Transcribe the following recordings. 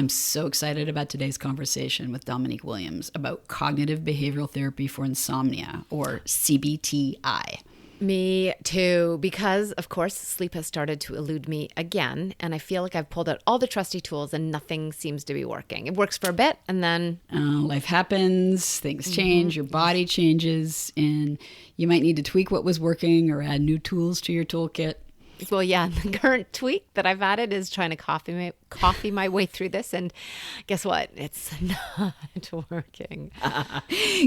I'm so excited about today's conversation with Dominique Williams about cognitive behavioral therapy for insomnia, or CBT-I. Me too, because of course sleep has started to elude me again, and I feel like I've pulled out all the trusty tools and nothing seems to be working. It works for a bit and then Life happens, things change, your body changes, and you might need to tweak what was working or add new tools to your toolkit. Well, yeah, the current tweak that I've added is trying to coffee my way through this, and guess what? It's not working.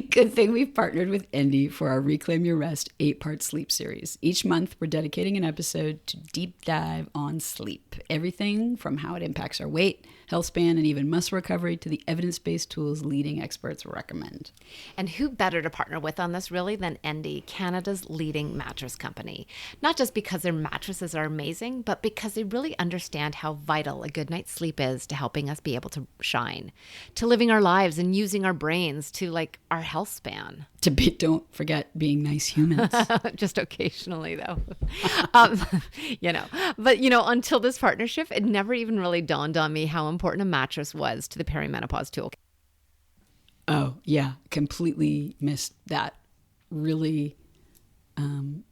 Good thing we've partnered with Endy for our Reclaim Your Rest 8-part sleep series. Each month, we're dedicating an episode to deep dive on sleep. Everything from how it impacts our weight, health span, and even muscle recovery to the evidence-based tools leading experts recommend. And who better to partner with on this really than Endy, Canada's leading mattress company? Not just because their mattresses are amazing, but because they really understand how vital a good night's sleep is to helping us be able to shine, to living our lives and using our brains, to like our health span. Don't forget being nice humans. Just occasionally, though. But until this partnership, it never even really dawned on me how important a mattress was to the perimenopause toolkit. Oh, yeah. Completely missed that really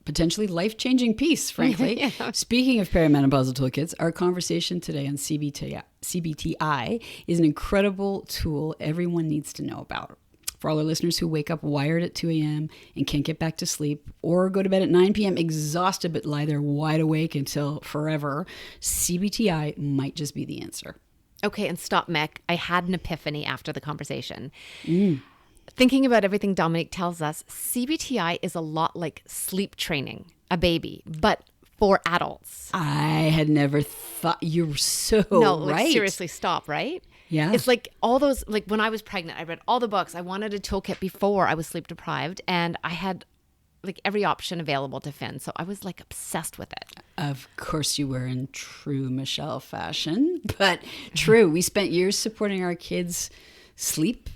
potentially life-changing piece, frankly. Yeah. Speaking of perimenopausal toolkits, our conversation today on CBT-I is an incredible tool everyone needs to know about. For all our listeners who wake up wired at 2 a.m. and can't get back to sleep, or go to bed at 9 p.m. exhausted but lie there wide awake until forever, CBT-I might just be the answer. Okay, and stop, Mick. I had an epiphany after the conversation. Thinking about everything Dominique tells us, CBT-I is a lot like sleep training a baby, but for adults. I had never thought. You're so No, right. Seriously, stop, right? Yeah. It's like all those, like when I was pregnant, I read all the books. I wanted a toolkit before I was sleep deprived, and I had like every option available to Finn. So I was like obsessed with it. Of course you were, in true Michelle fashion, but true. We spent years supporting our kids' sleep,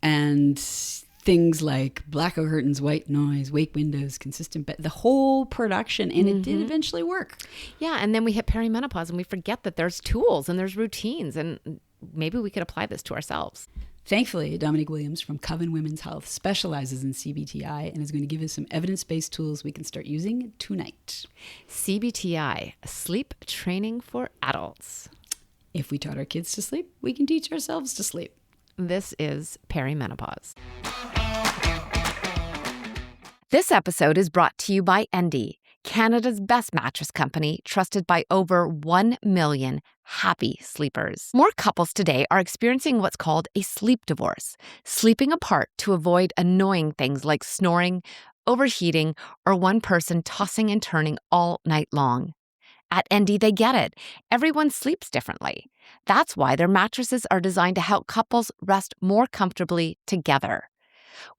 and things like blackout curtains, white noise, wake windows, consistent bed, the whole production, and it did eventually work. Yeah, and then we hit perimenopause and we forget that there's tools and there's routines, and maybe we could apply this to ourselves. Thankfully, Dominique Williams from Coven Women's Health specializes in CBT-I and is going to give us some evidence-based tools we can start using tonight. CBT-I, sleep training for adults. If we taught our kids to sleep, we can teach ourselves to sleep. This is Perimenopause. This episode is brought to you by Endy, Canada's best mattress company, trusted by over 1 million happy sleepers. More couples today are experiencing what's called a sleep divorce, sleeping apart to avoid annoying things like snoring, overheating, or one person tossing and turning all night long. At Endy, they get it. Everyone sleeps differently. That's why their mattresses are designed to help couples rest more comfortably together.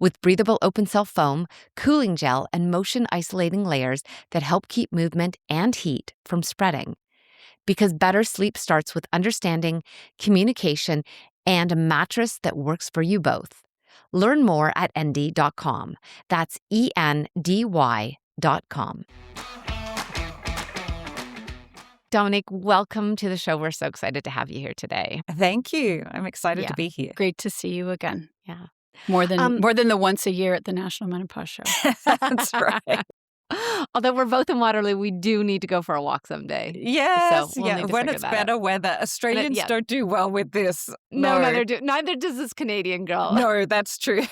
With breathable open-cell foam, cooling gel, and motion-isolating layers that help keep movement and heat from spreading. Because better sleep starts with understanding, communication, and a mattress that works for you both. Learn more at endy.com. That's ENDY.com. Dominique, welcome to the show. We're so excited to have you here today. Thank you. I'm excited to be here. Great to see you again. Yeah. More than the once a year at the National Menopause Show. That's right. Although we're both in Waterloo, we do need to go for a walk someday. Yes, So we'll need to when figure it's that better out. weather. Australians don't do well with this. No, neither does this Canadian girl. No, that's true.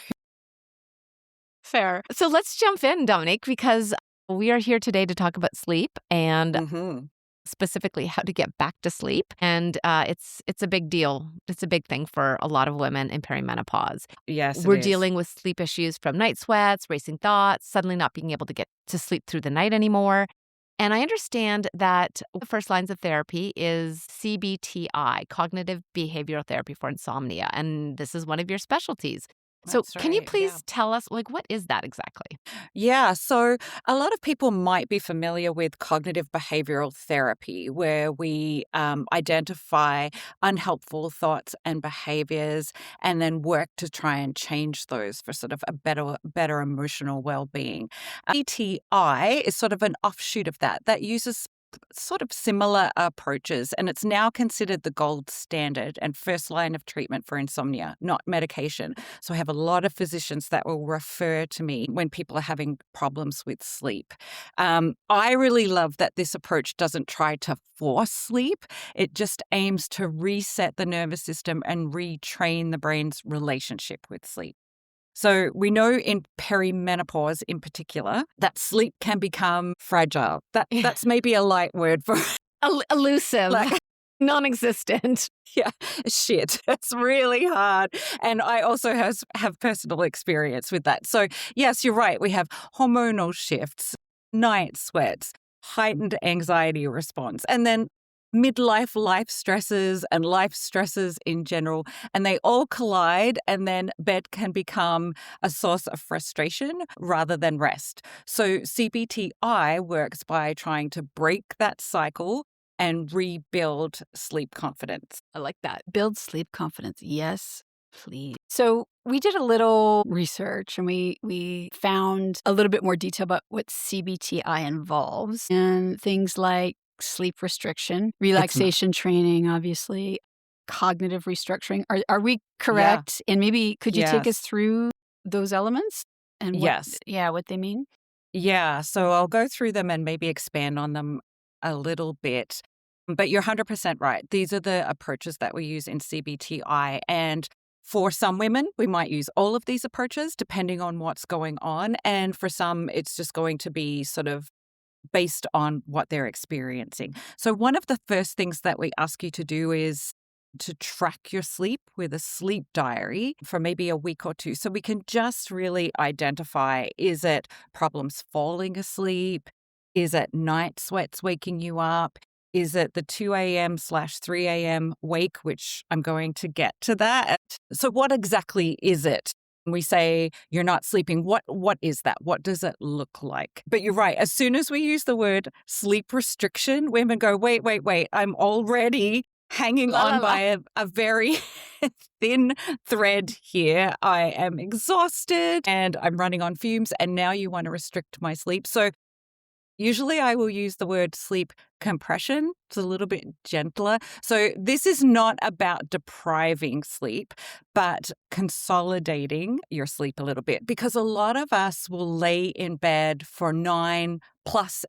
Fair. So let's jump in, Dominique, because we are here today to talk about sleep and specifically how to get back to sleep. And it's a big deal. It's a big thing for a lot of women in perimenopause. Yes, We're dealing with sleep issues from night sweats, racing thoughts, suddenly not being able to get to sleep through the night anymore. And I understand that the first lines of therapy is CBT-I, cognitive behavioral therapy for insomnia. And this is one of your specialties. So That's can you right, please yeah. tell us, what is that exactly? Yeah, so a lot of people might be familiar with cognitive behavioral therapy, where we identify unhelpful thoughts and behaviors and then work to try and change those for sort of a better emotional well-being. CBT-I is sort of an offshoot of that uses sort of similar approaches, and it's now considered the gold standard and first line of treatment for insomnia, not medication. So I have a lot of physicians that will refer to me when people are having problems with sleep. I really love that this approach doesn't try to force sleep. It just aims to reset the nervous system and retrain the brain's relationship with sleep. So we know in perimenopause in particular that sleep can become fragile. That's maybe a light word for Elusive, like, non-existent. yeah, shit. It's really hard. And I also have personal experience with that. So yes, you're right. We have hormonal shifts, night sweats, heightened anxiety response, and then midlife life stresses and life stresses in general, and they all collide, and then bed can become a source of frustration rather than rest. So CBT-I works by trying to break that cycle and rebuild sleep confidence. I like that. Build sleep confidence. Yes, please. So we did a little research and we found a little bit more detail about what CBT-I involves, and things like sleep restriction, relaxation training, obviously, cognitive restructuring. Are we correct? Yeah. And maybe could you take us through those elements and what they mean? Yeah, so I'll go through them and maybe expand on them a little bit. But you're 100% right. These are the approaches that we use in CBT-I. And for some women, we might use all of these approaches depending on what's going on. And for some, it's just going to be sort of based on what they're experiencing. So one of the first things that we ask you to do is to track your sleep with a sleep diary for maybe a week or two. So we can just really identify, is it problems falling asleep? Is it night sweats waking you up? Is it the 2 a.m/3 a.m. wake, which I'm going to get to that. So what exactly is it? We say you're not sleeping. What is that? What does it look like? But you're right. As soon as we use the word sleep restriction, women go, wait. I'm already hanging on by a very thin thread here. I am exhausted and I'm running on fumes, and now you want to restrict my sleep. So usually I will use the word sleep compression. It's a little bit gentler. So this is not about depriving sleep, but consolidating your sleep a little bit, because a lot of us will lay in bed for 9+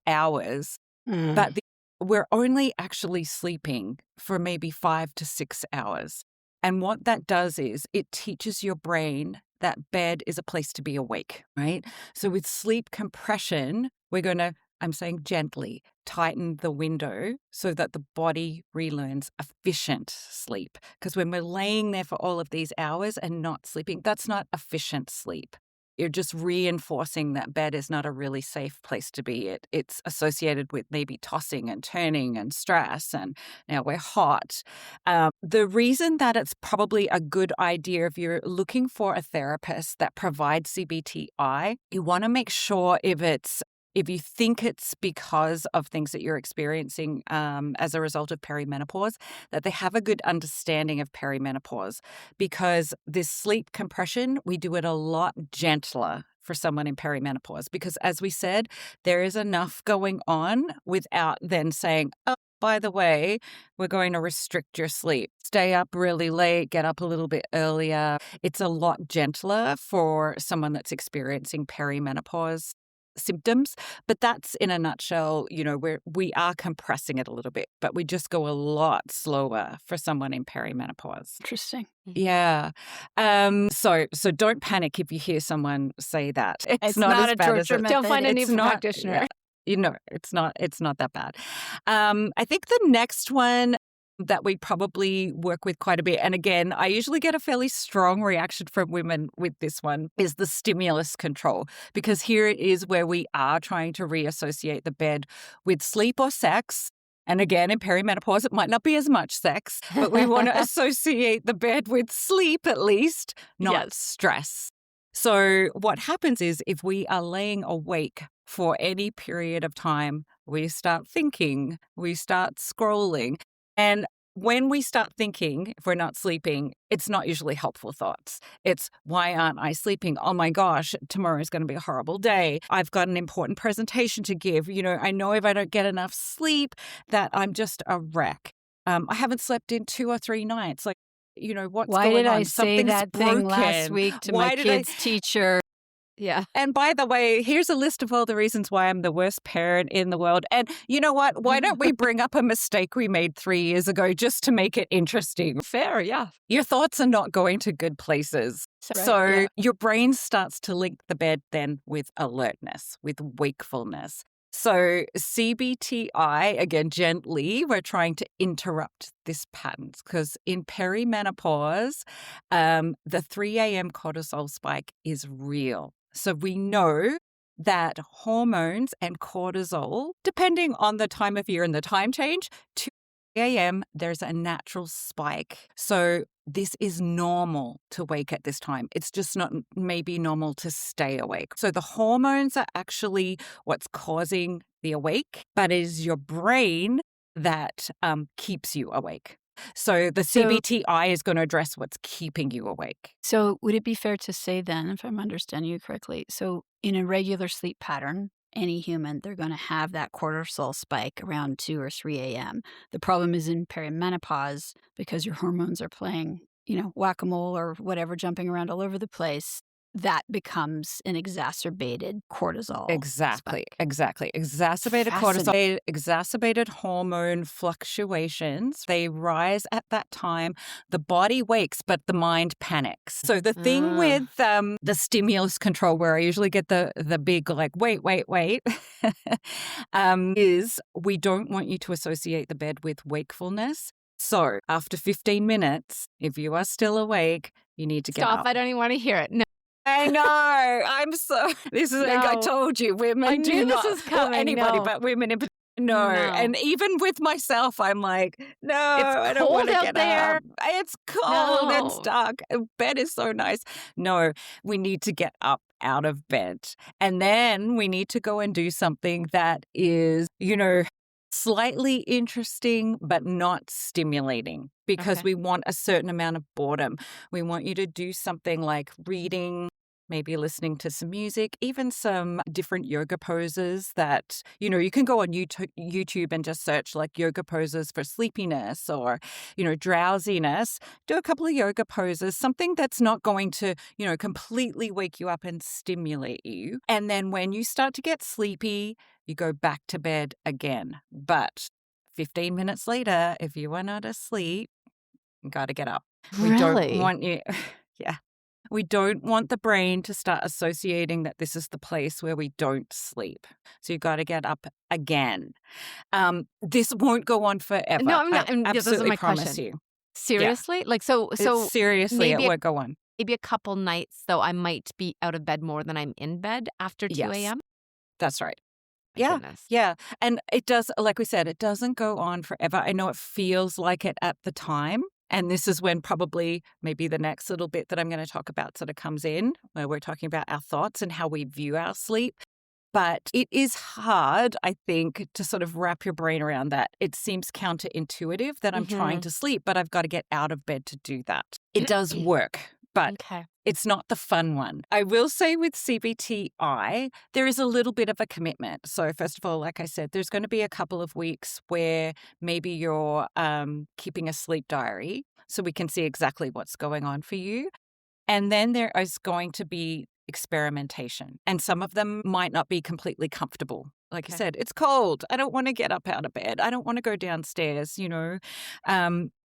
hours, but we're only actually sleeping for maybe 5 to 6 hours. And what that does is it teaches your brain that bed is a place to be awake, right? So with sleep compression, we're going to, I'm saying gently, tighten the window so that the body relearns efficient sleep. Because when we're laying there for all of these hours and not sleeping, that's not efficient sleep. You're just reinforcing that bed is not a really safe place to be. It's associated with maybe tossing and turning and stress, and now we're hot. The reason that it's probably a good idea if you're looking for a therapist that provides CBT-I, you want to make sure if you think it's because of things that you're experiencing as a result of perimenopause, that they have a good understanding of perimenopause, because this sleep compression, we do it a lot gentler for someone in perimenopause, because as we said, there is enough going on without then saying, oh, by the way, we're going to restrict your sleep. Stay up really late, get up a little bit earlier. It's a lot gentler for someone that's experiencing perimenopause symptoms. But that's in a nutshell, we are compressing it a little bit, but we just go a lot slower for someone in perimenopause. Interesting. Yeah. So don't panic if you hear someone say that. It's not as a bad torture as method. Don't find a new practitioner. It's not that bad. I think the next one that we probably work with quite a bit, and again, I usually get a fairly strong reaction from women with this one, is the stimulus control, because here it is where we are trying to reassociate the bed with sleep or sex. And again, in perimenopause, it might not be as much sex, but we want to associate the bed with sleep at least, not stress. So what happens is if we are laying awake for any period of time, we start thinking, we start scrolling. And when we start thinking, if we're not sleeping, it's not usually helpful thoughts. It's, why aren't I sleeping? Oh my gosh, tomorrow is going to be a horrible day. I've got an important presentation to give. I know if I don't get enough sleep that I'm just a wreck. I haven't slept in 2 or 3 nights. Like, what's Why going did on? I say Something's that broken. thing last week to Why my did kid's teacher? Yeah. And by the way, here's a list of all the reasons why I'm the worst parent in the world. And you know what? Why don't we bring up a mistake we made 3 years ago just to make it interesting? Fair, yeah. Your thoughts are not going to good places. Right, So yeah. your brain starts to link the bed then with alertness, with wakefulness. So CBT-I, again, gently, we're trying to interrupt this pattern because in perimenopause, the 3 a.m. cortisol spike is real. So we know that hormones and cortisol, depending on the time of year and the time change, 2 a.m., there's a natural spike. So this is normal to wake at this time. It's just not maybe normal to stay awake. So the hormones are actually what's causing the awake, but it is your brain that keeps you awake. So the CBT-I is going to address what's keeping you awake. So would it be fair to say then, if I'm understanding you correctly, so in a regular sleep pattern, any human, they're going to have that cortisol spike around 2 or 3 a.m. The problem is in perimenopause because your hormones are playing, whack-a-mole or whatever, jumping around all over the place. That becomes an exacerbated cortisol Exactly. spike. Exacerbated cortisol, exacerbated hormone fluctuations. They rise at that time. The body wakes, but the mind panics. So the thing with the stimulus control, where I usually get the big like, wait, is we don't want you to associate the bed with wakefulness. So after 15 minutes, if you are still awake, you need to get up. Stop, I don't even want to hear it. No. I know. I told you, women I do knew not. this was coming. Anybody No. but women in particular. No. And even with myself, I'm like, no, I don't cold want to out get there. up. It's cold. No. It's dark. Bed is so nice. No, we need to get up out of bed. And then we need to go and do something that is, slightly interesting, but not stimulating, because Okay. we want a certain amount of boredom. We want you to do something like reading, maybe listening to some music, even some different yoga poses that, you can go on YouTube and just search like yoga poses for sleepiness or, drowsiness. Do a couple of yoga poses, something that's not going to, completely wake you up and stimulate you. And then when you start to get sleepy, you go back to bed again. But 15 minutes later, if you are not asleep, you got to get up. We don't want you. Yeah. We don't want the brain to start associating that this is the place where we don't sleep. So you got to get up again. This won't go on forever. No, I'm not. I This isn't absolutely my promise question. you. Seriously? Like, so Seriously, it maybe won't go on. maybe a couple nights, though, I might be out of bed more than I'm in bed after 2 Yes. a.m.? That's right. My Yeah. goodness. Yeah. And it does, like we said, it doesn't go on forever. I know it feels like it at the time. And this is when probably maybe the next little bit that I'm going to talk about sort of comes in, where we're talking about our thoughts and how we view our sleep. But it is hard, I think, to sort of wrap your brain around that. It seems counterintuitive that I'm trying to sleep, but I've got to get out of bed to do that. It does work, but Okay. it's not the fun one. I will say with CBT-I, there is a little bit of a commitment. So first of all, like I said, there's going to be a couple of weeks where maybe you're keeping a sleep diary so we can see exactly what's going on for you. And then there is going to be experimentation. And some of them might not be completely comfortable. Like you said, it's cold. I don't want to get up out of bed. I don't want to go downstairs,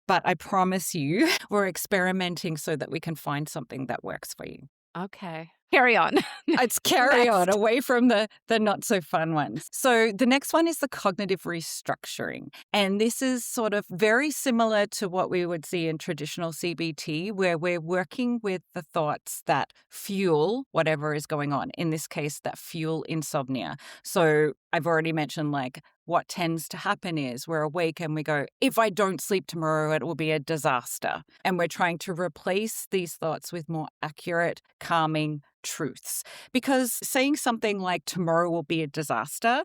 But I promise you, we're experimenting so that we can find something that works for you. Okay. Carry on. It's carry on away from the not so fun ones. So the next one is the cognitive restructuring. And this is sort of very similar to what we would see in traditional CBT, where we're working with the thoughts that fuel whatever is going on. In this case, that fuel insomnia. So I've already mentioned like what tends to happen is we're awake and we go, if I don't sleep tomorrow, it will be a disaster. And we're trying to replace these thoughts with more accurate, calming truths. Because saying something like tomorrow will be a disaster,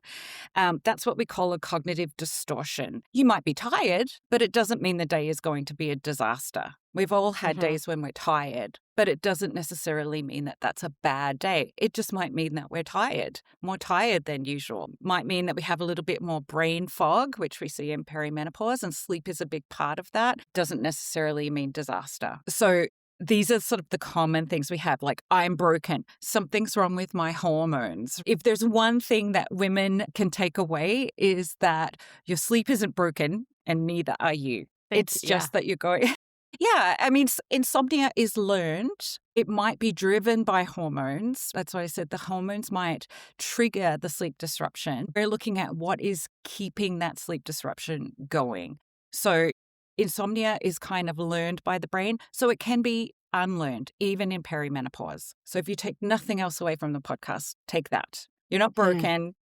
that's what we call a cognitive distortion. You might be tired, but it doesn't mean the day is going to be a disaster. We've all had days when we're tired, but it doesn't necessarily mean that that's a bad day. It just might mean that we're tired, more tired than usual. Might mean that we have a little bit more brain fog, which we see in perimenopause, and sleep is a big part of that. Doesn't necessarily mean disaster. So these are sort of the common things we have, like I'm broken, something's wrong with my hormones. If there's one thing that women can take away is that your sleep isn't broken and neither are you. It's just that you're going... Yeah, I mean, insomnia is learned. It might be driven by hormones. That's why I said the hormones might trigger the sleep disruption. We're looking at what is keeping that sleep disruption going. So insomnia is kind of learned by the brain, so it can be unlearned, even in perimenopause. So if you take nothing else away from the podcast, take that. You're not broken.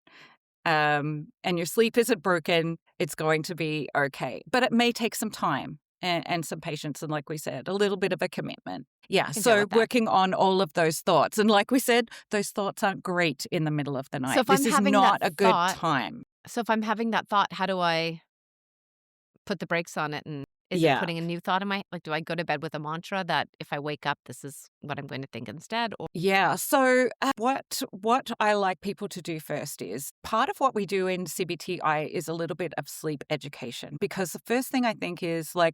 And your sleep isn't broken. It's going to be okay. But it may take some time. And some patience, and like we said, a little bit of a commitment. Yeah, so working on all of those thoughts. And like we said, those thoughts aren't great in the middle of the night. So if this I'm is having not that a good time. So if I'm having that thought, how do I put the brakes on it? And is it putting a new thought in my... Like, do I go to bed with a mantra that if I wake up, this is what I'm going to think instead? Or... Yeah, so what I like people to do first is, part of what we do in CBT-I is a little bit of sleep education. Because the first thing I think is, like,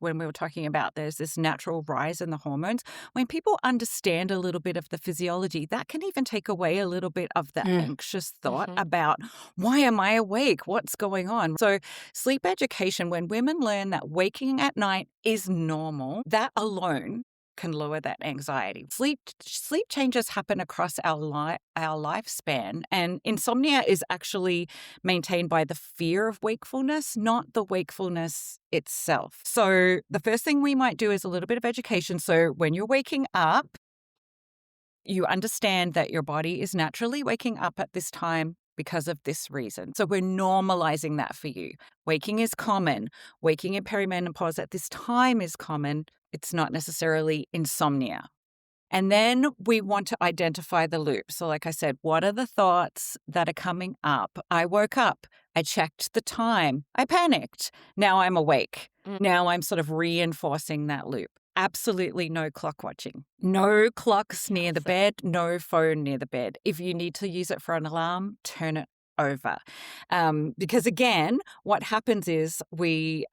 when we were talking about there's this natural rise in the hormones, when people understand a little bit of the physiology, that can even take away a little bit of the anxious thought about, why am I awake? What's going on? So sleep education, when women learn that waking at night is normal, that alone can lower that anxiety. Sleep changes happen across our lifespan, and insomnia is actually maintained by the fear of wakefulness, not the wakefulness itself. So the first thing we might do is a little bit of education. So when you're waking up, you understand that your body is naturally waking up at this time because of this reason. So we're normalizing that for you. Waking is common. Waking in perimenopause at this time is common. It's not necessarily insomnia. And then we want to identify the loop. So like I said, what are the thoughts that are coming up? I woke up. I checked the time. I panicked. Now I'm awake. Now I'm sort of reinforcing that loop. Absolutely no clock watching. No clocks near the bed. No phone near the bed. If you need to use it for an alarm, turn it over. Because again, what happens is we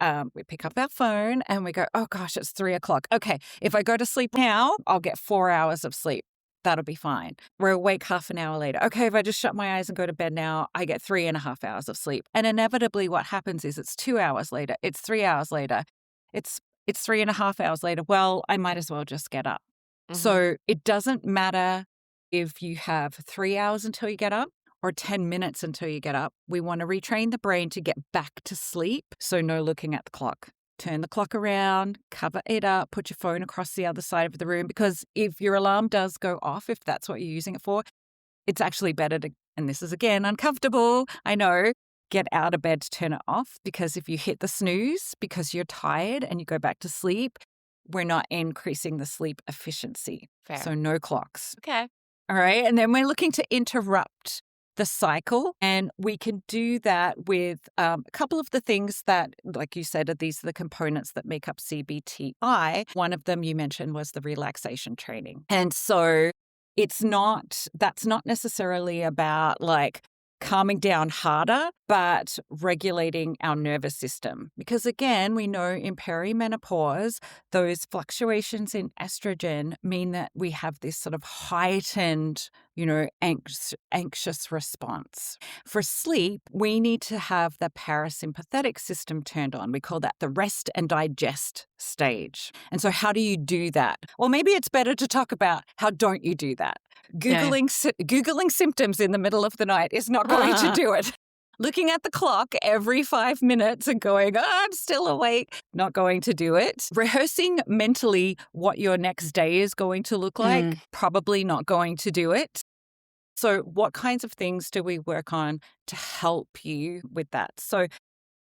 pick up our phone and we go, oh gosh, it's 3:00. Okay, if I go to sleep now, I'll get 4 hours of sleep. That'll be fine. We're awake half an hour later. Okay, if I just shut my eyes and go to bed now, I get 3.5 hours of sleep. And inevitably what happens is it's 2 hours later, it's 3 hours later, it's 3.5 hours later. Well, I might as well just get up. So it doesn't matter if you have 3 hours until you get up or 10 minutes until you get up. We want to retrain the brain to get back to sleep. So no looking at the clock. Turn the clock around, cover it up, put your phone across the other side of the room. Because if your alarm does go off, if that's what you're using it for, it's actually better to, and this is again uncomfortable, I know, get out of bed to turn it off. Because if you hit the snooze because you're tired and you go back to sleep, we're not increasing the sleep efficiency. Fair. So no clocks. Okay. All right. And then we're looking to interrupt the cycle. And we can do that with a couple of the things that, like you said, these are the components that make up CBT-I. One of them you mentioned was the relaxation training. And so that's not necessarily about like calming down harder, but regulating our nervous system. Because again, we know in perimenopause, those fluctuations in estrogen mean that we have this sort of heightened, anxious response. For sleep, we need to have the parasympathetic system turned on. We call that the rest and digest stage. And so how do you do that? Well, maybe it's better to talk about how don't you do that. Googling symptoms in the middle of the night is not going to do it. Looking at the clock every 5 minutes and going, I'm still awake, not going to do it. Rehearsing mentally what your next day is going to look like, probably not going to do it. So what kinds of things do we work on to help you with that? So,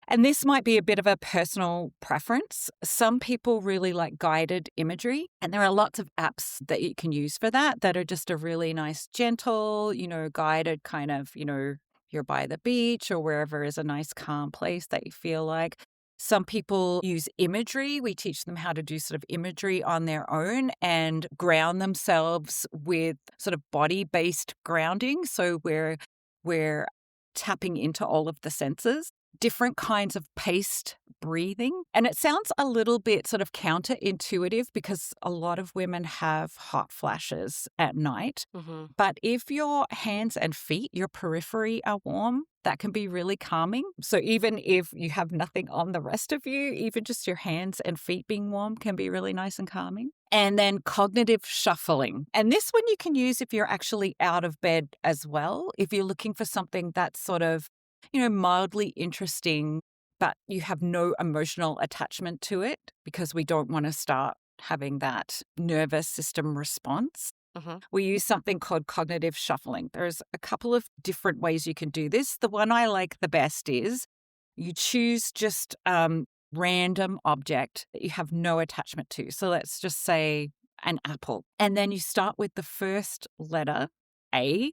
and this might be a bit of a personal preference. Some people really like guided imagery, and there are lots of apps that you can use for that are just a really nice, gentle, guided kind of, you're by the beach or wherever is a nice, calm place that you feel like. Some people use imagery. We teach them how to do sort of imagery on their own and ground themselves with sort of body-based grounding. So we're tapping into all of the senses. Different kinds of paced breathing. And it sounds a little bit sort of counterintuitive because a lot of women have hot flashes at night. Mm-hmm. But if your hands and feet, your periphery are warm, that can be really calming. So even if you have nothing on the rest of you, even just your hands and feet being warm can be really nice and calming. And then cognitive shuffling. And this one you can use if you're actually out of bed as well. If you're looking for something that's sort of mildly interesting, but you have no emotional attachment to it because we don't want to start having that nervous system response. Mm-hmm. We use something called cognitive shuffling. There's a couple of different ways you can do this. The one I like the best is you choose just random object that you have no attachment to. So let's just say an apple. And then you start with the first letter, A,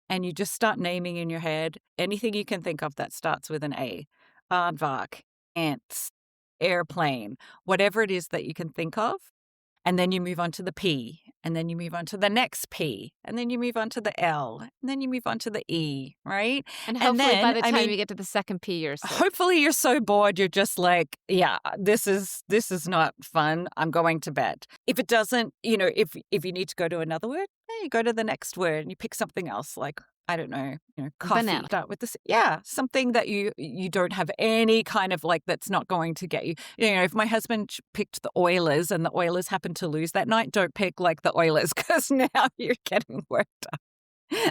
and you just start naming in your head anything you can think of that starts with an A. Aardvark, ants, airplane, whatever it is that you can think of. And then you move on to the P, and then you move on to the next P, and then you move on to the L, and then you move on to the E, right? And hopefully then, by the time you get to the second P, you're asleep. Hopefully you're so bored, you're just like, yeah, this is not fun. I'm going to bed. If it doesn't, if you need to go to another word, you go to the next word and you pick something else like, I don't know, coffee. Banana. Start with this. Yeah, something that you don't have any kind of like that's not going to get you. If my husband picked the Oilers and the Oilers happened to lose that night, don't pick like the Oilers because now you're getting worked up.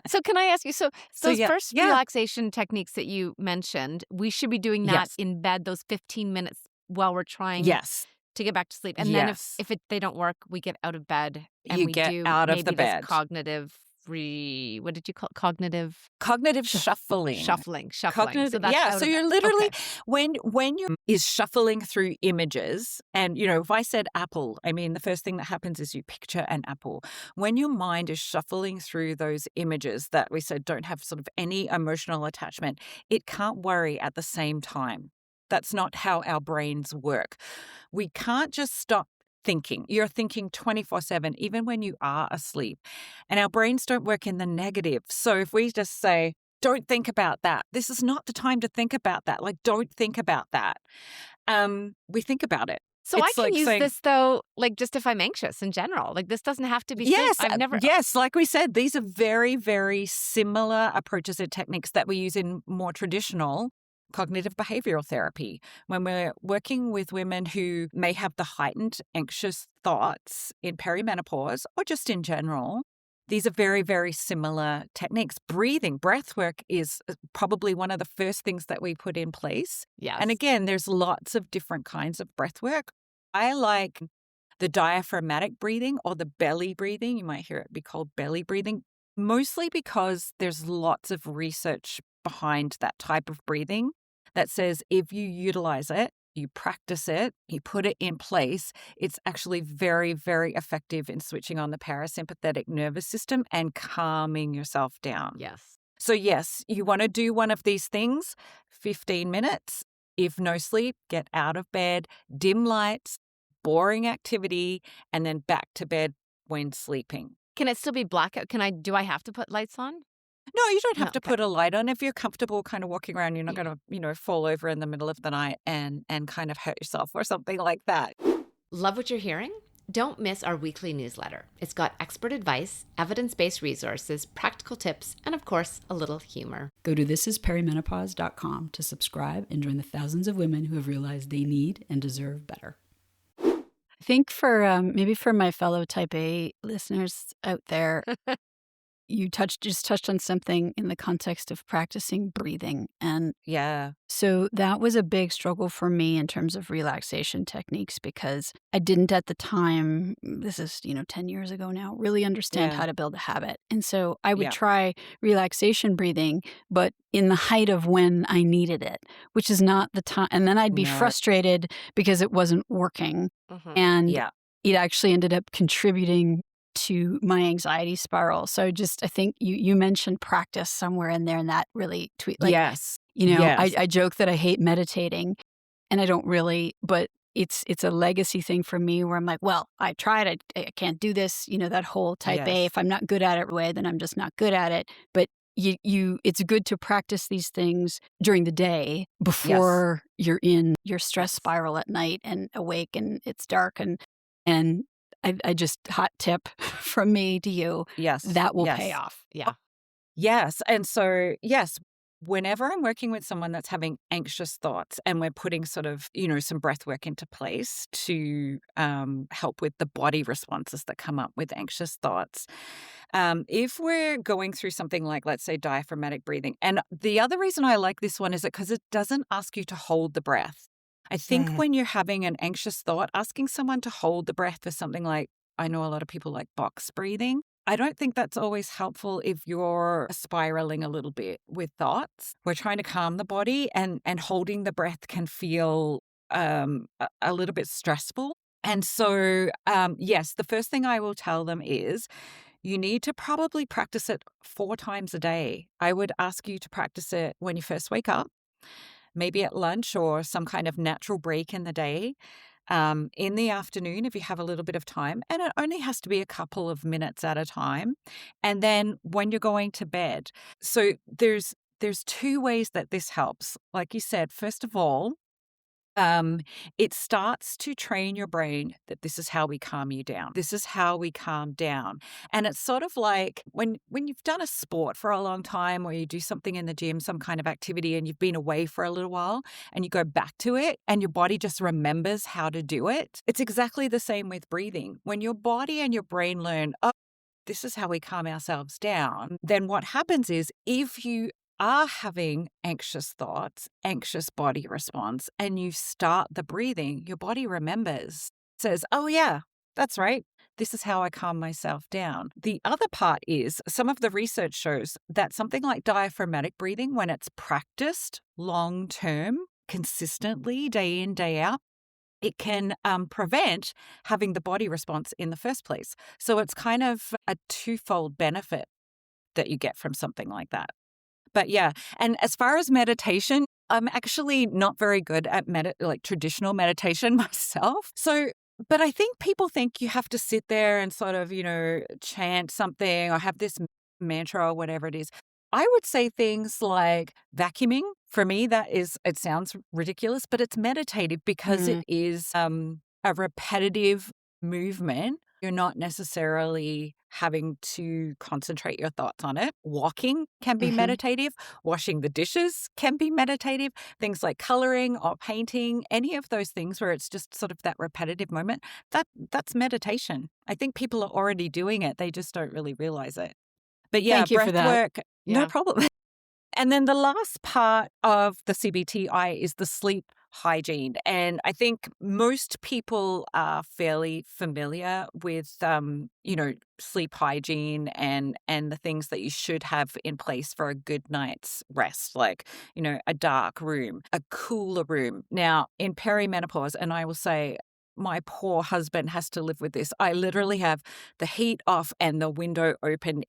So can I ask you, so those yeah, first relaxation techniques that you mentioned, we should be doing that Yes. in bed, those 15 minutes while we're trying Yes. to get back to sleep. And then Yes. if they don't work, we get out of bed and You we get do out of maybe the this bed. cognitive what did you call it? Cognitive Shuffling. Shuffling. So Cognitive, that's out so of you're bed. literally Okay. when you is shuffling through images, and if I said apple, I mean the first thing that happens is you picture an apple. When your mind is shuffling through those images that we said don't have sort of any emotional attachment, it can't worry at the same time. That's not how our brains work. We can't just stop thinking. You're thinking 24/7, even when you are asleep. And our brains don't work in the negative. So if we just say, don't think about that. This is not the time to think about that. Like, don't think about that. We think about it. So It's I can like use saying- this though, like just if I'm anxious in general. Like this doesn't have to be Yes, sleep. I've never yes, like we said, these are very, very similar approaches and techniques that we use in more traditional cognitive behavioral therapy. When we're working with women who may have the heightened anxious thoughts in perimenopause or just in general, these are very, very similar techniques. Breath work is probably one of the first things that we put in place. Yes. And again, there's lots of different kinds of breath work. I like the diaphragmatic breathing or the belly breathing. You might hear it be called belly breathing, mostly because there's lots of research behind that type of breathing that says if you utilize it, you practice it, you put it in place, it's actually very, very effective in switching on the parasympathetic nervous system and calming yourself down. Yes. So yes, you want to do one of these things, 15 minutes. If no sleep, get out of bed, dim lights, boring activity, and then back to bed when sleeping. Can it still be blackout? Do I have to put lights on? No, you don't have No, to okay. put a light on. If you're comfortable kind of walking around, you're not going to, fall over in the middle of the night and kind of hurt yourself or something like that. Love what you're hearing? Don't miss our weekly newsletter. It's got expert advice, evidence-based resources, practical tips, and of course, a little humor. Go to thisisperimenopause.com to subscribe and join the thousands of women who have realized they need and deserve better. I think for maybe for my fellow type A listeners out there, you just touched on something in the context of practicing breathing. And Yeah. so that was a big struggle for me in terms of relaxation techniques, because I didn't at the time, this is, 10 years ago now, really understand Yeah. how to build a habit. And so I would Yeah. try relaxation breathing, but in the height of when I needed it, which is not the time. And then I'd be No. frustrated because it wasn't working. And Yeah. it actually ended up contributing to my anxiety spiral. So I think you mentioned practice somewhere in there, and that really Yes. I joke that I hate meditating, and I don't really, but it's a legacy thing for me where I'm like, well, I tried, I can't do this, that whole type A. Yes. If I'm not good at it, then I'm just not good at it. But it's good to practice these things during the day before you're in your stress spiral at night and awake and it's dark, and I just, hot tip from me to you, Yes. that will Yes. pay off. Yeah. Yes. And so, yes, whenever I'm working with someone that's having anxious thoughts and we're putting sort of, some breath work into place to help with the body responses that come up with anxious thoughts, if we're going through something like, let's say, diaphragmatic breathing, and the other reason I like this one is because it doesn't ask you to hold the breath. I think when you're having an anxious thought, asking someone to hold the breath for something like, I know a lot of people like box breathing. I don't think that's always helpful if you're spiraling a little bit with thoughts. We're trying to calm the body, and holding the breath can feel a little bit stressful. And so, yes, the first thing I will tell them is you need to probably practice it 4 times a day. I would ask you to practice it when you first wake up, maybe at lunch or some kind of natural break in the day. In the afternoon, if you have a little bit of time, and it only has to be a couple of minutes at a time. And then when you're going to bed. So there's 2 ways that this helps. Like you said, first of all, it starts to train your brain that this is how we calm you down. This is how we calm down. And it's sort of like when you've done a sport for a long time, or you do something in the gym, some kind of activity, and you've been away for a little while and you go back to it and your body just remembers how to do it. It's exactly the same with breathing. When your body and your brain learn, oh, this is how we calm ourselves down, then what happens is if you are having anxious thoughts, anxious body response, and you start the breathing, your body remembers, says, oh yeah, that's right. This is how I calm myself down. The other part is some of the research shows that something like diaphragmatic breathing, when it's practiced long term, consistently, day in, day out, it can prevent having the body response in the first place. So it's kind of a twofold benefit that you get from something like that. But yeah, and as far as meditation, I'm actually not very good at traditional meditation myself. So, but I think people think you have to sit there and sort of, chant something or have this mantra or whatever it is. I would say things like vacuuming. For me, it sounds ridiculous, but it's meditative because it is a repetitive movement. You're not necessarily having to concentrate your thoughts on it. Walking can be meditative. Washing the dishes can be meditative. Things like coloring or painting, any of those things where it's just sort of that repetitive moment, that's meditation. I think people are already doing it. They just don't really realize it. But yeah, Thank you for breath that. work, no Yeah. problem. And then the last part of the CBT-I is the sleep hygiene. And I think most people are fairly familiar with, sleep hygiene and the things that you should have in place for a good night's rest, like, a dark room, a cooler room. Now, in perimenopause, and I will say, my poor husband has to live with this. I literally have the heat off and the window open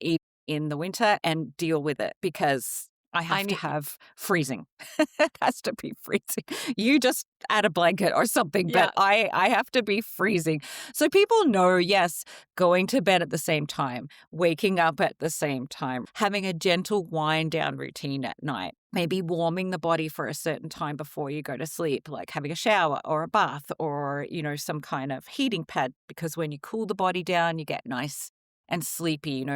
in the winter and deal with it because I have to have freezing. It has to be freezing. You just add a blanket or something, but I have to be freezing. So people know, yes, going to bed at the same time, waking up at the same time, having a gentle wind down routine at night, maybe warming the body for a certain time before you go to sleep, like having a shower or a bath or, some kind of heating pad, because when you cool the body down, you get nice and sleepy,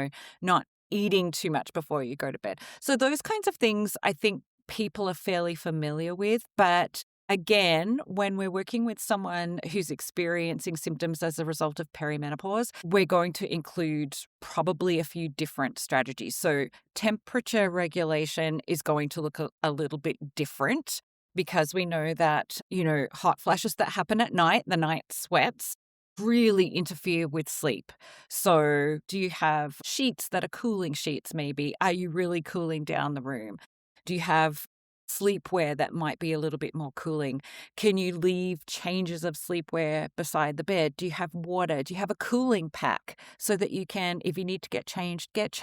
not eating too much before you go to bed. So those kinds of things I think people are fairly familiar with, but Again, when we're working with someone who's experiencing symptoms as a result of perimenopause, we're going to include probably a few different strategies. So temperature regulation is going to look a little bit different because we know that, hot flashes that happen at night, the night sweats, really interfere with sleep. So do you have sheets that are cooling sheets maybe? Are you really cooling down the room? Do you have sleepwear that might be a little bit more cooling? Can you leave changes of sleepwear beside the bed? Do you have water? Do you have a cooling pack so that you can, if you need to get changed, get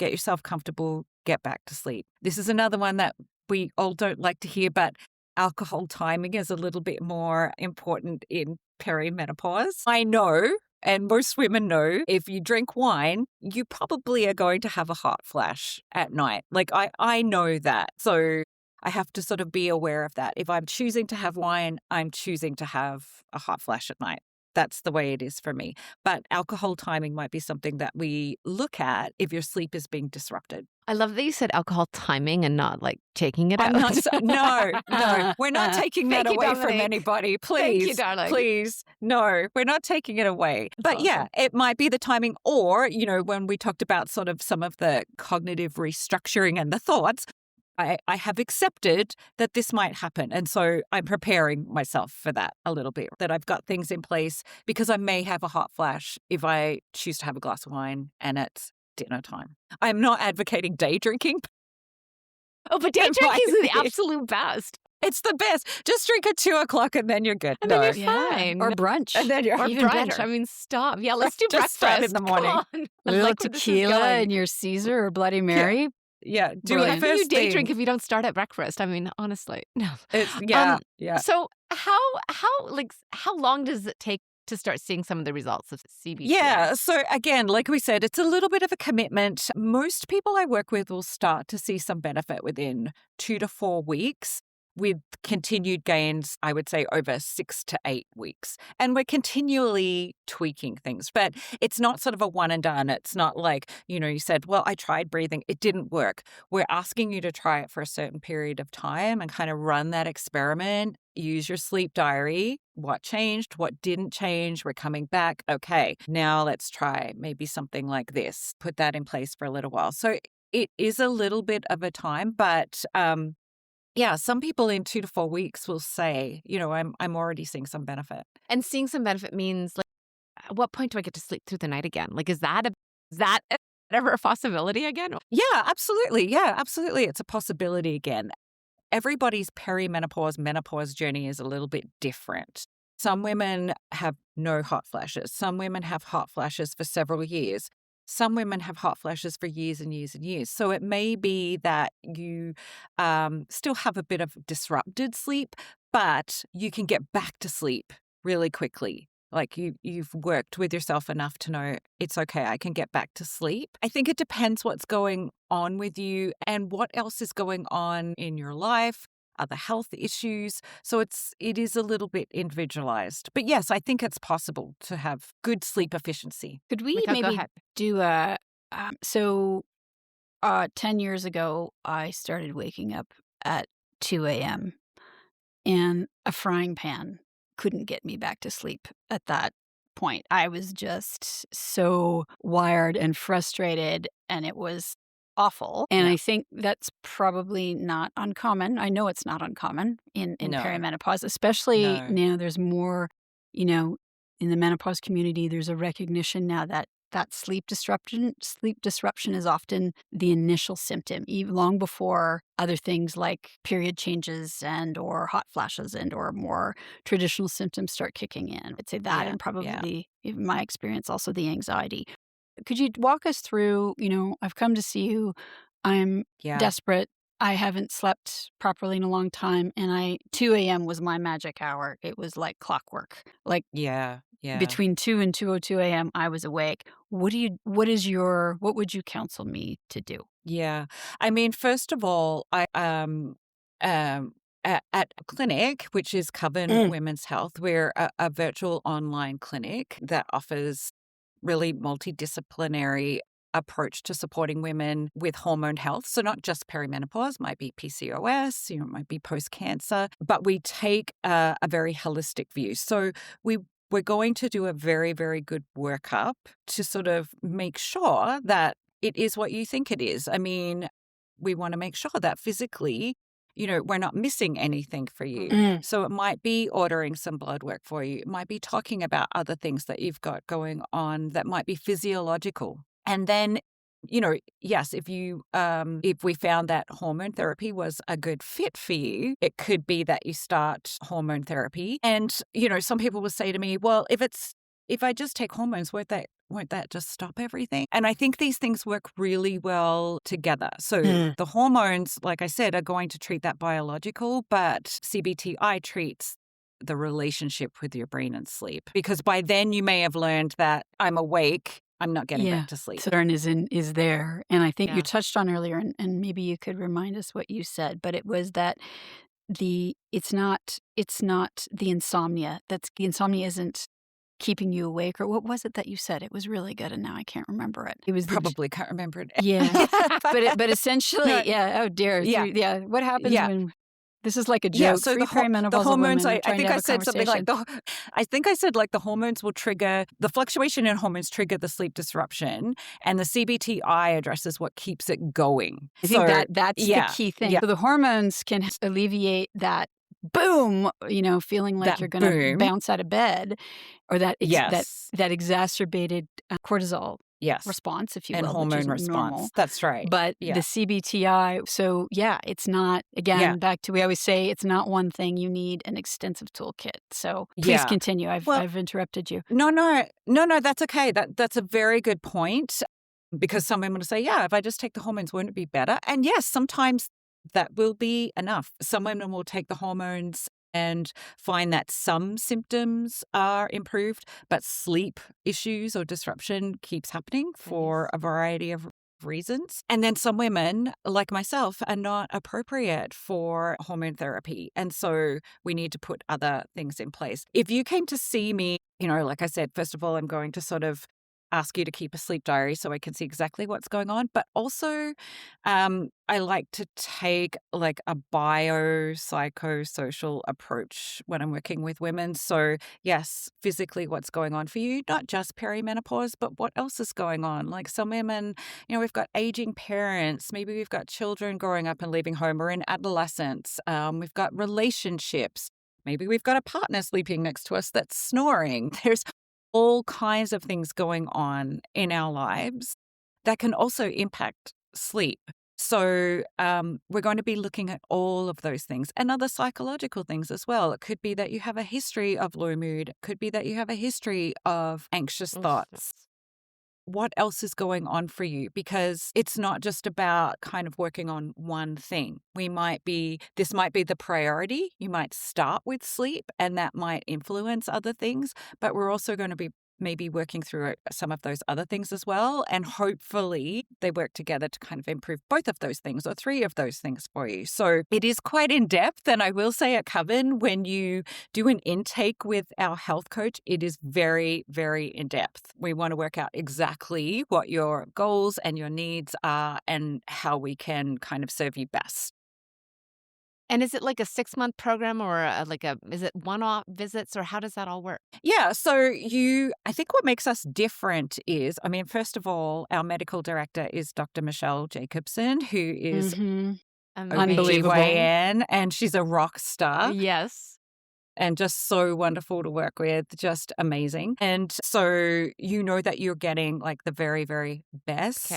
yourself comfortable, get back to sleep? This is another one that we all don't like to hear, but alcohol timing is a little bit more important in perimenopause. I know, and most women know, if you drink wine, you probably are going to have a hot flash at night. Like I know that. So I have to sort of be aware of that. If I'm choosing to have wine, I'm choosing to have a hot flash at night. That's the way it is for me. But alcohol timing might be something that we look at if your sleep is being disrupted. I love that you said alcohol timing and not like taking it out. No, we're not taking that Thank you, away from Dominique. anybody. Please, Thank you, darling. please. No, we're not taking it away. But awesome. yeah, it might be the timing, or, when we talked about sort of some of the cognitive restructuring and the thoughts, I have accepted that this might happen. And so I'm preparing myself for that a little bit, that I've got things in place because I may have a hot flash if I choose to have a glass of wine and it's dinner time. I'm not advocating day drinking. Oh, but day drinking is the absolute best. It's the best. Just drink at 2:00 and then you're good. And then you're fine. Or brunch. And then you're Or even brunch. better. I mean, stop. Yeah, let's do Just breakfast start in the morning. Come on. I A little like where this is tequila going. in your Caesar or Bloody Mary. Yeah, do Brilliant. it How can you first day thing. drink if you don't start at breakfast? I mean, honestly, no. Yeah. So how long does it take to start seeing some of the results of CBT? Yeah. So again, like we said, it's a little bit of a commitment. Most people I work with will start to see some benefit within 2 to 4 weeks, with continued gains, I would say, over 6 to 8 weeks. And we're continually tweaking things, but it's not sort of a one and done. It's not like, you said, well, I tried breathing. It didn't work. We're asking you to try it for a certain period of time and kind of run that experiment. Use your sleep diary. What changed? What didn't change? We're coming back. Okay, now let's try maybe something like this. Put that in place for a little while. So it is a little bit of a time, but yeah, some people in 2 to 4 weeks will say, I'm already seeing some benefit. And seeing some benefit means, like, at what point do I get to sleep through the night again? Like, is that ever a possibility again? Yeah, absolutely. Yeah, absolutely. It's a possibility again. Everybody's menopause journey is a little bit different. Some women have no hot flashes. Some women have hot flashes for several years. Some women have hot flashes for years and years and years. So it may be that you still have a bit of disrupted sleep, but you can get back to sleep really quickly. Like you've worked with yourself enough to know it's okay, I can get back to sleep. I think it depends what's going on with you and what else is going on in your life, other health issues. So it is a little bit individualized. But yes, I think it's possible to have good sleep efficiency. Could we Go maybe ahead. do 10 years ago, I started waking up at 2 a.m. and a frying pan couldn't get me back to sleep at that point. I was just so wired and frustrated, and it was awful. And I think that's probably not uncommon. I know it's not uncommon in No. perimenopause, especially No. now there's more, in the menopause community, there's a recognition now that sleep disruption is often the initial symptom, even long before other things like period changes and or hot flashes and or more traditional symptoms start kicking in. I'd say that, and probably, in my experience, also the anxiety. Could you walk us through, I've come to see you, I'm desperate, I haven't slept properly in a long time, and 2 a.m. was my magic hour. It was like clockwork. Like between 2 and 2:02 a.m. I was awake. What would you counsel me to do? Yeah. I mean, first of all, I at a clinic, which is Coven Women's Health, we're a virtual online clinic that offers really multidisciplinary approach to supporting women with hormone health. So not just perimenopause, might be PCOS, it might be post-cancer, but we take a very holistic view. So we're going to do a very, very good workup to sort of make sure that it is what you think it is. I mean, we want to make sure that physically, we're not missing anything for you. So it might be ordering some blood work for you. It might be talking about other things that you've got going on that might be physiological. And then, yes, if we found that hormone therapy was a good fit for you, it could be that you start hormone therapy. And, some people will say to me, well, if I just take hormones, won't that just stop everything? And I think these things work really well together. So the hormones, like I said, are going to treat that biological, but CBT-I treats the relationship with your brain and sleep. Because by then you may have learned that I'm awake, I'm not getting back to sleep. Concern is there. And I think you touched on earlier, and maybe you could remind us what you said, but it was that it's not the insomnia. The insomnia isn't keeping you awake, or what was it that you said? It was really good, and now I can't remember it. It was probably can't remember it. Yeah, but essentially, Oh dear. Yeah. What happens when this is like a joke? Yeah. So the hormones. I think I said something like the hormones will trigger the fluctuation in hormones trigger the sleep disruption, and the CBT-I addresses what keeps it going. I think that's the key thing. So the hormones can alleviate that. Boom, feeling like you're going to bounce out of bed, or that exacerbated cortisol response, if you will, and hormone which is response. Normal. That's right. But the CBT-I, so it's not, again, back to, we always say it's not one thing. You need an extensive toolkit. So please continue. I've interrupted you. No, that's okay. That's a very good point, because some women will say, if I just take the hormones, won't it be better? And yes, sometimes that will be enough. Some women will take the hormones and find that some symptoms are improved, but sleep issues or disruption keeps happening for a variety of reasons. And then some women, like myself, are not appropriate for hormone therapy. And so we need to put other things in place. If you came to see me, like I said, first of all, I'm going to sort of ask you to keep a sleep diary so I can see exactly what's going on. But also, I like to take like a biopsychosocial approach when I'm working with women. So yes, physically what's going on for you, not just perimenopause, but what else is going on? Like some women, we've got aging parents, maybe we've got children growing up and leaving home or in adolescence. We've got relationships. Maybe we've got a partner sleeping next to us that's snoring. There's all kinds of things going on in our lives that can also impact sleep. So we're going to be looking at all of those things and other psychological things as well. It could be that you have a history of low mood. It could be that you have a history of anxious thoughts. What else is going on for you? Because it's not just about kind of working on one thing. This might be the priority. You might start with sleep and that might influence other things, but we're also going to be maybe working through some of those other things as well. And hopefully they work together to kind of improve both of those things or three of those things for you. So it is quite in depth. And I will say at Coven, when you do an intake with our health coach, it is very, very in depth. We want to work out exactly what your goals and your needs are and how we can kind of serve you best. And is it like a 6-month program or is it one-off visits, or how does that all work? Yeah. So I think what makes us different is, first of all, our medical director is Dr. Michelle Jacobson, who is unbelievable. And she's a rock star. Yes. And just so wonderful to work with, just amazing. And so that you're getting like the very, very best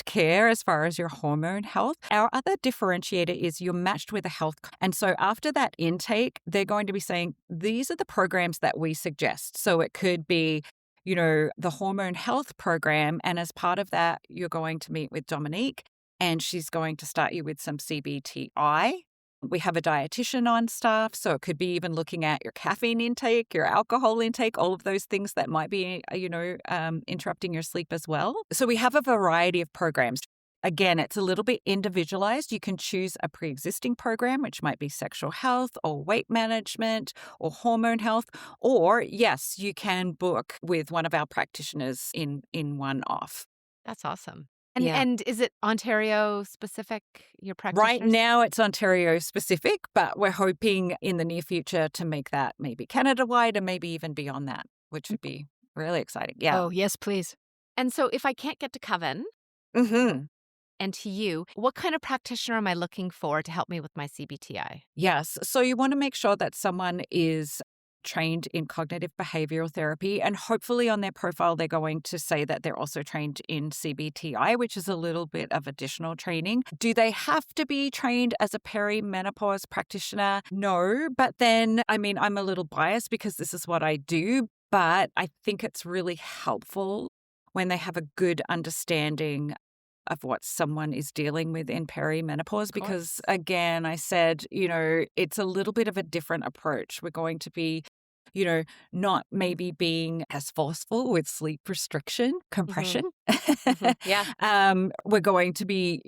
care as far as your hormone health. Our other differentiator is you're matched with a health. And so after that intake, they're going to be saying, these are the programs that we suggest. So it could be, the hormone health program. And as part of that, you're going to meet with Dominique, and she's going to start you with some CBT-I. We have a dietitian on staff, so it could be even looking at your caffeine intake, your alcohol intake, all of those things that might be, interrupting your sleep as well. So we have a variety of programs. Again, it's a little bit individualized. You can choose a pre-existing program, which might be sexual health or weight management or hormone health. Or, yes, you can book with one of our practitioners in one off. That's awesome. And is it Ontario specific, your practitioners? Right now it's Ontario specific, but we're hoping in the near future to make that maybe Canada-wide and maybe even beyond that, which would be really exciting. Yeah. Oh, yes, please. And so if I can't get to Coven and to you, what kind of practitioner am I looking for to help me with my CBT-I? Yes. So you want to make sure that someone is trained in cognitive behavioral therapy, and hopefully on their profile they're going to say that they're also trained in CBT-I, which is a little bit of additional training. Do they have to be trained as a perimenopause practitioner? No, but then, I mean, I'm a little biased because this is what I do, but I think it's really helpful when they have a good understanding of what someone is dealing with in perimenopause, because again, I said, it's a little bit of a different approach. We're going to be, not maybe being as forceful with sleep restriction, compression. Yeah. We're going to be,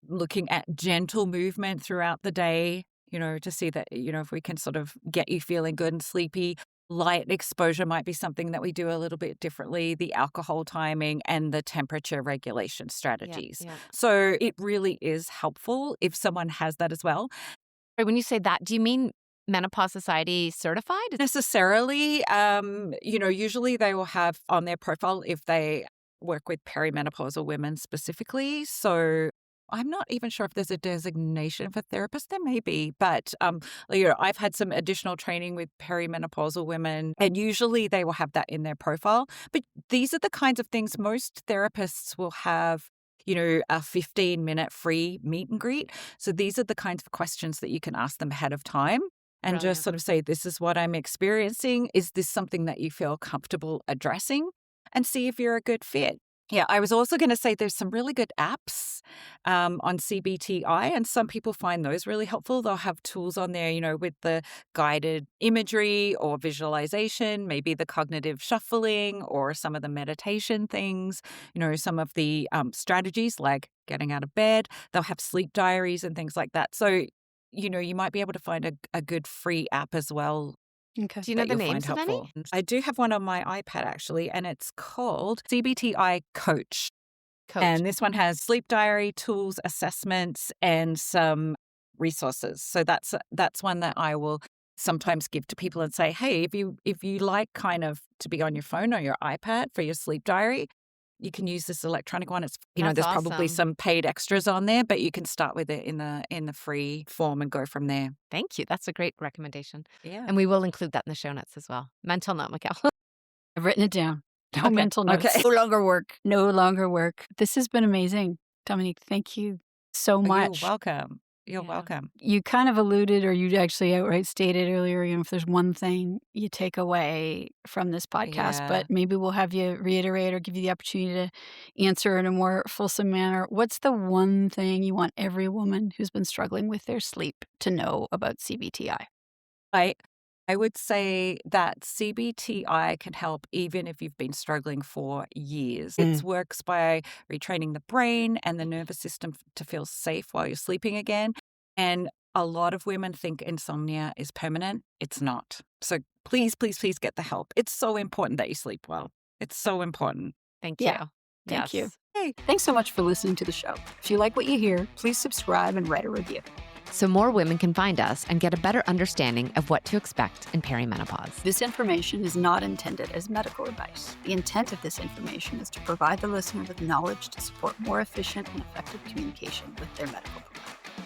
looking at gentle movement throughout the day, to see that, if we can sort of get you feeling good and sleepy. Light exposure might be something that we do a little bit differently, the alcohol timing and the temperature regulation strategies. Yeah. So it really is helpful if someone has that as well. When you say that, do you mean Menopause Society certified? Necessarily, usually they will have on their profile if they work with perimenopausal women specifically. So I'm not even sure if there's a designation for therapists. There may be, but I've had some additional training with perimenopausal women, and usually they will have that in their profile. But these are the kinds of things most therapists will have, a 15-minute free meet and greet. So these are the kinds of questions that you can ask them ahead of time and just sort of say, this is what I'm experiencing. Is this something that you feel comfortable addressing? And see if you're a good fit. Yeah, I was also going to say there's some really good apps on CBT-I, and some people find those really helpful. They'll have tools on there, with the guided imagery or visualization, maybe the cognitive shuffling or some of the meditation things, some of the strategies like getting out of bed. They'll have sleep diaries and things like that. So, you might be able to find a good free app as well. Okay. Do you know the names of any? I do have one on my iPad, actually, and it's called CBT-I Coach. And this one has sleep diary, tools, assessments, and some resources. So that's one that I will sometimes give to people and say, hey, if you like kind of to be on your phone or your iPad for your sleep diary, you can use this electronic one. It's there's probably some paid extras on there, but you can start with it in the free form and go from there. Thank you. That's a great recommendation. Yeah. And we will include that in the show notes as well. Mental note, Mikkel. I've written it down. No mental notes. Okay. No longer work. This has been amazing. Dominique, thank you so much. You're welcome. You're welcome. You kind of alluded, or you actually outright stated earlier, if there's one thing you take away from this podcast, but maybe we'll have you reiterate or give you the opportunity to answer in a more fulsome manner. What's the one thing you want every woman who's been struggling with their sleep to know about CBT-I? I would say that CBT-I can help even if you've been struggling for years. It works by retraining the brain and the nervous system to feel safe while you're sleeping again. And a lot of women think insomnia is permanent. It's not. So please, please, please get the help. It's so important that you sleep well. It's so important. Thank you. Thank you. Hey, thanks so much for listening to the show. If you like what you hear, please subscribe and write a review, so more women can find us and get a better understanding of what to expect in perimenopause. This information is not intended as medical advice. The intent of this information is to provide the listener with knowledge to support more efficient and effective communication with their medical